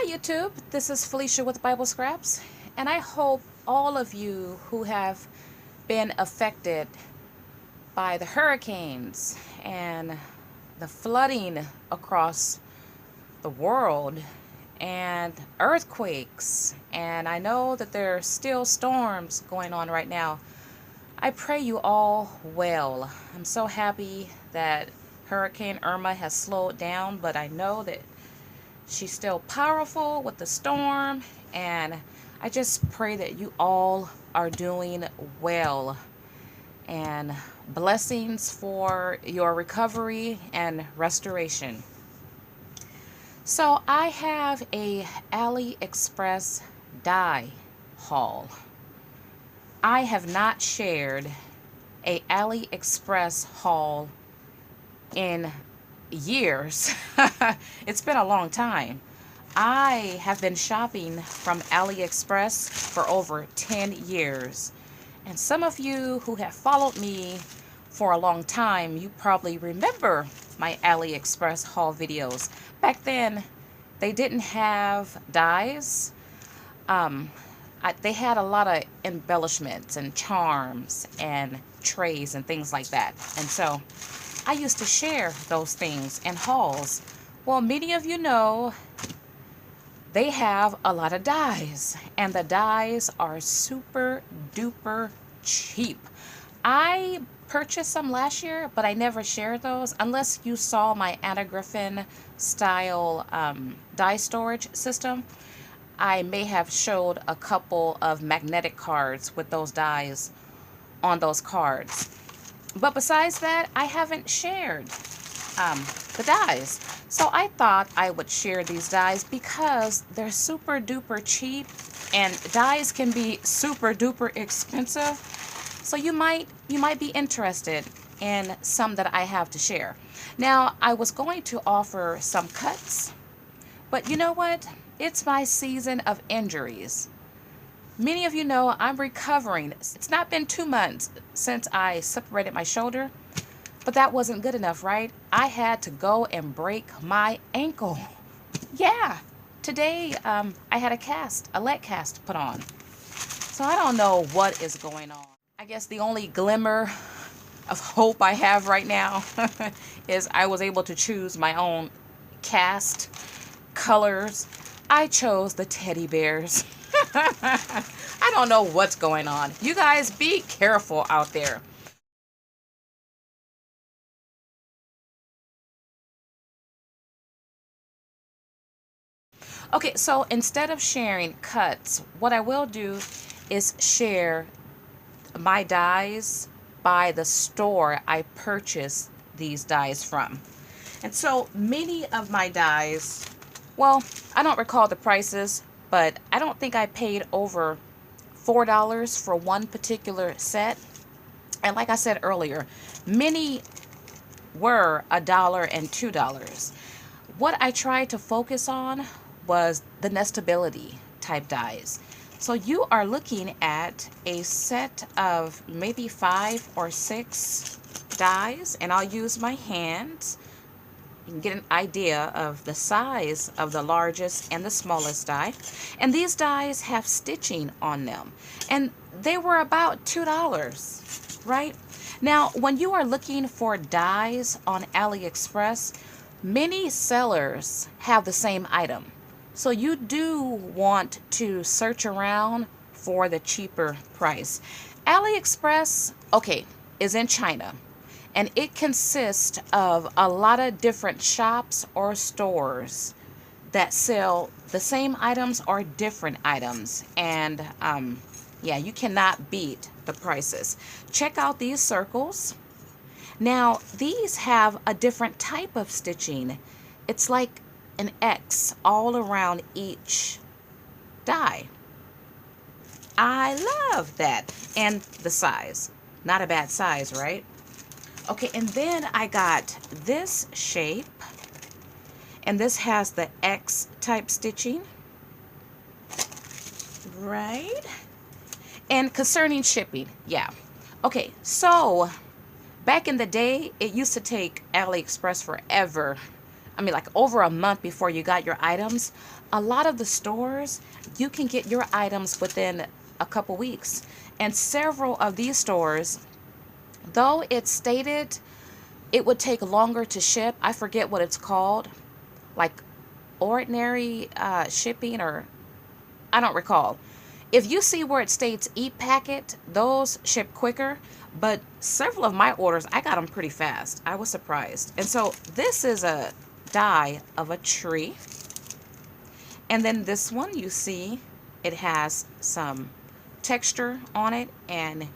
Hi YouTube, this is Felicia with Bible Scraps, and I hope all of you who have been affected by the hurricanes and the flooding across the world and earthquakes, and I know that there are still storms going on right now. I pray you all well. I'm so happy that Hurricane Irma has slowed down, but I know that she's still powerful with the storm, and I just pray that you all are doing well. And blessings for your recovery and restoration. So I have a Aliexpress Die Haul. I have not shared a Aliexpress haul in years. It's been a long time. I have been shopping from AliExpress for over 10 years. And some of you who have followed me for a long time, you probably remember my AliExpress haul videos. Back then, they didn't have dies. They had a lot of embellishments and charms and trays and things like that. And so I used to share those things in hauls. Well, many of you know they have a lot of dies, and the dies are super duper cheap. I purchased some last year, but I never shared those unless you saw my Anna Griffin style die storage system. I may have showed a couple of magnetic cards with those dies on those cards. But besides that, I haven't shared the dies. So I thought I would share these dies because they're super duper cheap, and dies can be super duper expensive. So you might be interested in some that I have to share. Now, I was going to offer some cuts, but you know what? It's my season of injuries. Many of you know I'm recovering. It's not been 2 months since I separated my shoulder, but that wasn't good enough, right? I had to go and break my ankle. Yeah, today I had a leg cast put on. So I don't know what is going on. I guess the only glimmer of hope I have right now is I was able to choose my own cast colors. I chose the teddy bears. I don't know what's going on. You guys be careful out there. Okay, so instead of sharing cuts, what I will do is share my dies by the store I purchased these dies from. And so many of my dies, well, I don't recall the prices, but I don't think I paid over $4 for one particular set. And like I said earlier, many were $1 and $2. What I tried to focus on was the nestability type dies. So you are looking at a set of maybe 5 or 6 dies, and I'll use my hands. You can get an idea of the size of the largest and the smallest die. And these dies have stitching on them, and they were about $2, right? Now, when you are looking for dies on AliExpress, many sellers have the same item. So you do want to search around for the cheaper price. AliExpress, okay, is in China, and it consists of a lot of different shops or stores that sell the same items or different items. And yeah, you cannot beat the prices. Check out these circles. Now, these have a different type of stitching. It's like an X all around each die. I love that. And the size. Not a bad size, right? Okay, and then I got this shape. And this has the X type stitching. Right? And concerning shipping, yeah. Okay, so back in the day, it used to take AliExpress forever I mean, like over a month before you got your items. A lot of the stores, you can get your items within a couple weeks. And several of these stores, though it stated it would take longer to ship, I forget what it's called, like ordinary shipping, or I don't recall. If you see where it states e-packet, those ship quicker, but several of my orders, I got them pretty fast. I was surprised. And so this is a die of a tree. And then this one, you see, it has some texture on it, and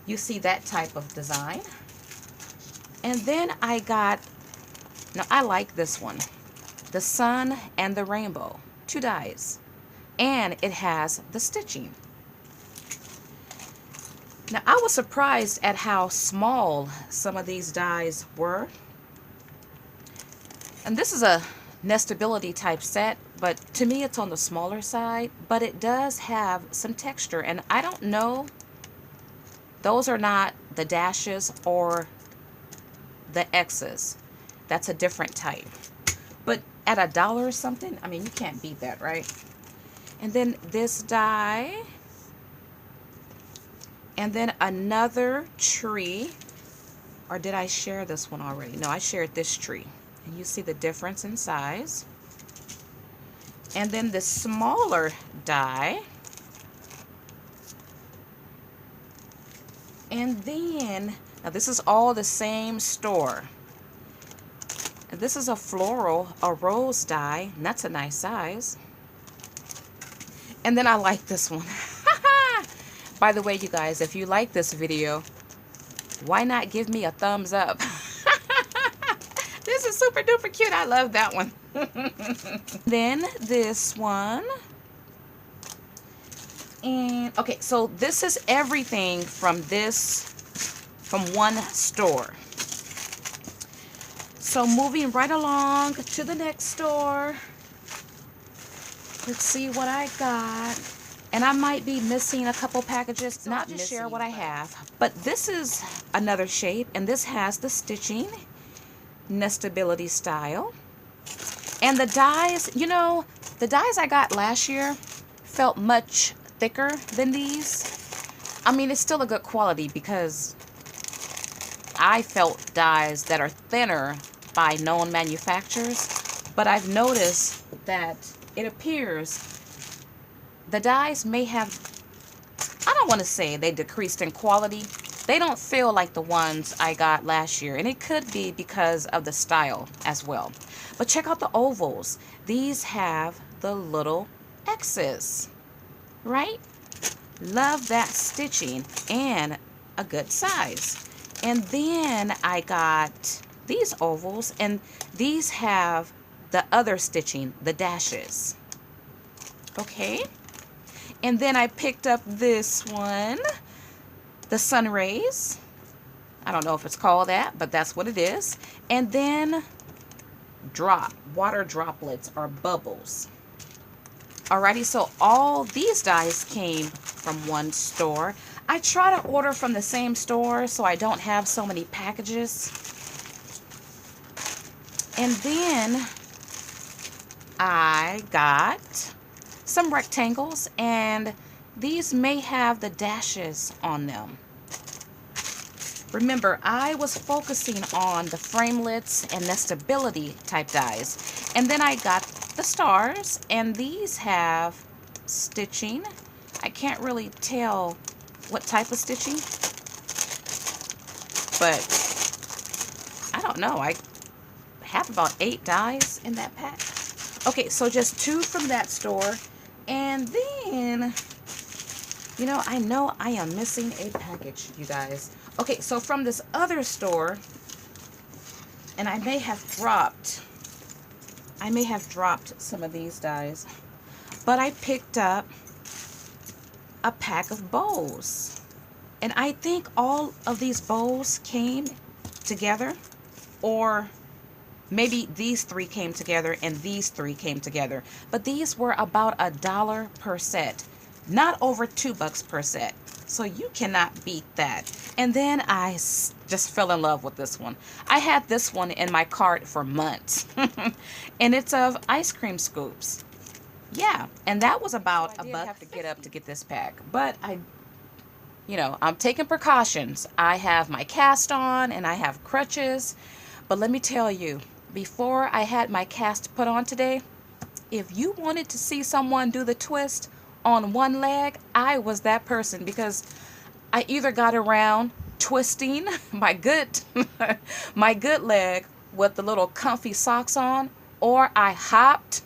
you see that type of design. And then I got, now I like this one, the sun and the rainbow, 2 dies. And it has the stitching. Now I was surprised at how small some of these dies were. And this is a nestability type set, but to me it's on the smaller side, but it does have some texture. And I don't know, those are not the dashes or the X's. That's a different type. But at $1 or something, I mean, you can't beat that, right? And then this die, and then another tree. Or did I share this one already? No, I shared this tree. And you see the difference in size. And then the smaller die. And then, now this is all the same store. And this is a floral, a rose die, and that's a nice size. And then I like this one. By the way, you guys, if you like this video, why not give me a thumbs up? This is super duper cute. I love that one. Then this one. And okay, so this is everything from one store. So moving right along to the next store. Let's see what I got. And I might be missing a couple packages, so not to share what I have. But this is another shape, and this has the stitching, nestability style. And the dies, you know, the dies I got last year felt much thicker than these. I mean, it's still a good quality because I felt dies that are thinner by known manufacturers. But I've noticed that it appears the dies may have, I don't want to say they decreased in quality. They don't feel like the ones I got last year. And it could be because of the style as well. But check out the ovals. These have the little X's, right? Love that stitching and a good size. And then I got these ovals, and these have the other stitching, the dashes. Okay. And then I picked up this one, the sun rays. I don't know if it's called that, but that's what it is. And then water droplets or bubbles. Alrighty, so all these dies came from one store. I try to order from the same store so I don't have so many packages. And then I got some rectangles, and these may have the dashes on them. Remember, I was focusing on the framelits and nestability type dies. And then I got the stars, and these have stitching. I can't really tell what type of stitching, but I don't know. I have about 8 dies in that pack. Okay, so just 2 from that store. And then, you know I am missing a package, you guys. Okay, so from this other store, and I may have dropped some of these dies, but I picked up a pack of bows. And I think all of these bows came together, or maybe these 3 came together and these 3 came together. But these were about $1 per set. not over $2 per set. So you cannot beat that. And then I just fell in love with this one. I had this one in my cart for months. And it's of ice cream scoops. Yeah, and that was about a buck. I have to get up to get this pack, but I'm taking precautions. I have my cast on and I have crutches, but let me tell you, before I had my cast put on today, if you wanted to see someone do the twist on one leg, I was that person, because I either got around twisting my good my good leg with the little comfy socks on, or I hopped,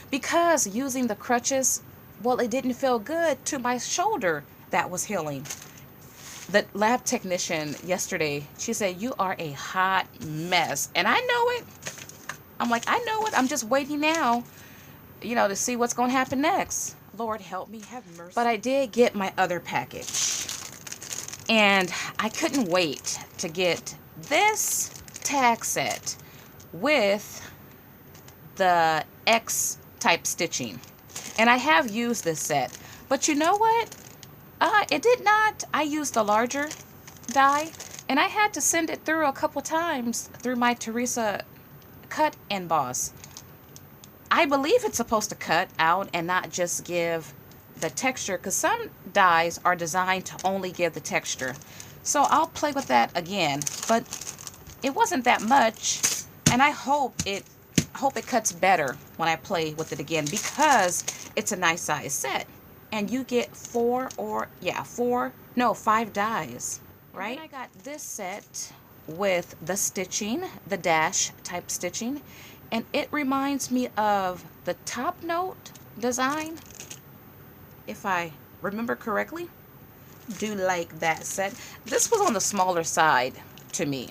because using the crutches, well, it didn't feel good to my shoulder that was healing. The lab technician yesterday, she said, "You are a hot mess." And I know it. I'm like, I know it. I'm just waiting now, to see what's going to happen next. Lord help me, have mercy. But I did get my other package. And I couldn't wait to get this tag set with the X type stitching. And I have used this set. But you know what? It did not. I used the larger die, and I had to send it through a couple times through my Teresa cut emboss. I believe it's supposed to cut out and not just give the texture, because some dies are designed to only give the texture. So I'll play with that again, but it wasn't that much, and I hope it cuts better when I play with it again, because it's a nice size set. And you get 5 dies, right? I got this set with the stitching, the dash type stitching, and it reminds me of the Top Note design, if I remember correctly. Do like that set. This was on the smaller side to me.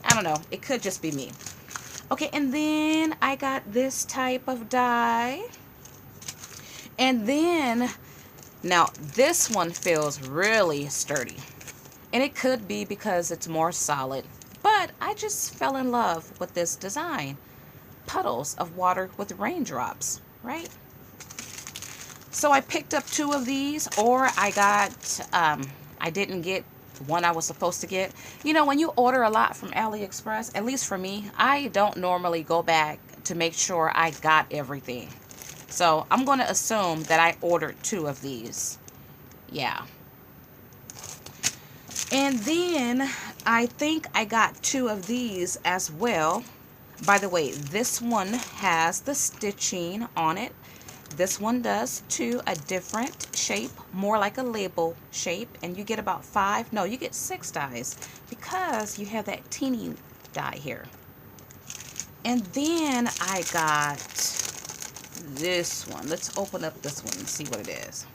I don't know, it could just be me. Okay, and then I got this type of die. And then, now this one feels really sturdy. And it could be because it's more solid. But I just fell in love with this design. Puddles of water with raindrops, right? So I picked up 2 of these, or I didn't get one I was supposed to get. When you order a lot from Aliexpress, at least for me, I don't normally go back to make sure I got everything. So I'm going to assume that I ordered 2 of these. Yeah. And then I think I got 2 of these as well. By the way, this one has the stitching on it. This one does too, a different shape, more like a label shape. And you get about 6 dies, because you have that teeny die here. And then I got this one. Let's open up this one and see what it is.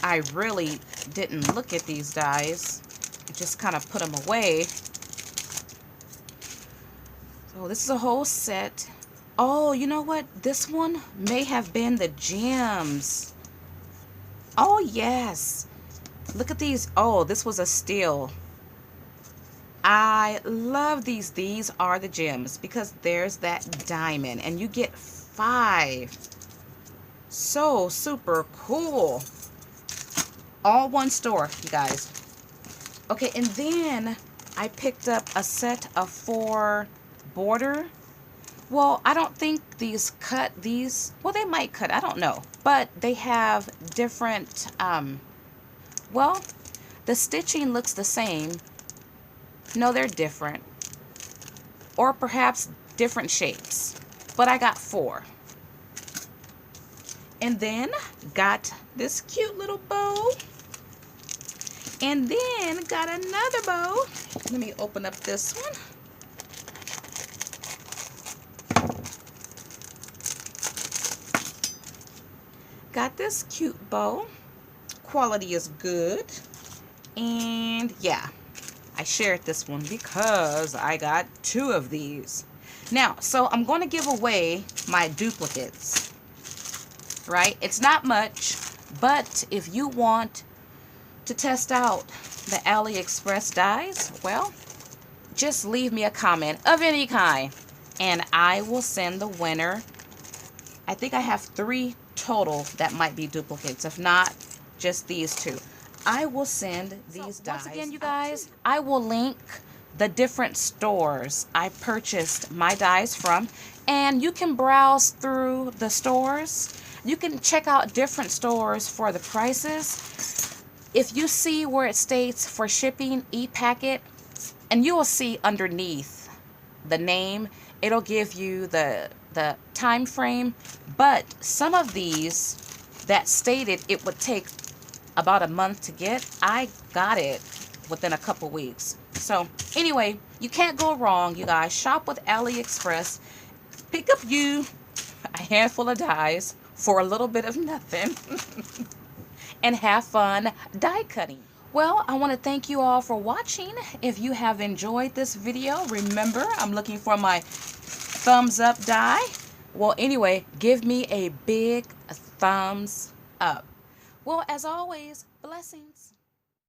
I really didn't look at these dies. I just kind of put them away. So this is a whole set. Oh, you know what? This one may have been the gems. Oh, yes. Look at these. Oh, this was a steal. I love these. These are the gems, because there's that diamond, and you get 5. So super cool. All one store, you guys. Okay, and then I picked up a set of 4 border. Well, I don't think these cut these. Well, they might cut. I don't know. But they have different, well, the stitching looks the same. No, they're different. Or perhaps different shapes. But I got 4. And then got this cute little bow. And then got another bow. Let me open up this one. Got this cute bow. Quality is good. And yeah, I shared this one because I got 2 of these. Now, so I'm going to give away my duplicates. Right? It's not much, but if you want to test out the Aliexpress dies, well, just leave me a comment of any kind, and I will send the winner. I think I have 3 total that might be duplicates. If not, just these two. I will send these dies. Once again, you guys, I will link the different stores I purchased my dies from, and you can browse through the stores. You can check out different stores for the prices. If you see where it states for shipping, e-packet, and you will see underneath the name, it'll give you the time frame. But some of these that stated it would take about a month to get, I got it within a couple weeks. So anyway, you can't go wrong, you guys. Shop with AliExpress. Pick up you a handful of dies for a little bit of nothing and have fun die cutting. Well, I want to thank you all for watching. If you have enjoyed this video, remember, I'm looking for my thumbs up die. Well, anyway, give me a big thumbs up. Well, as always, blessings.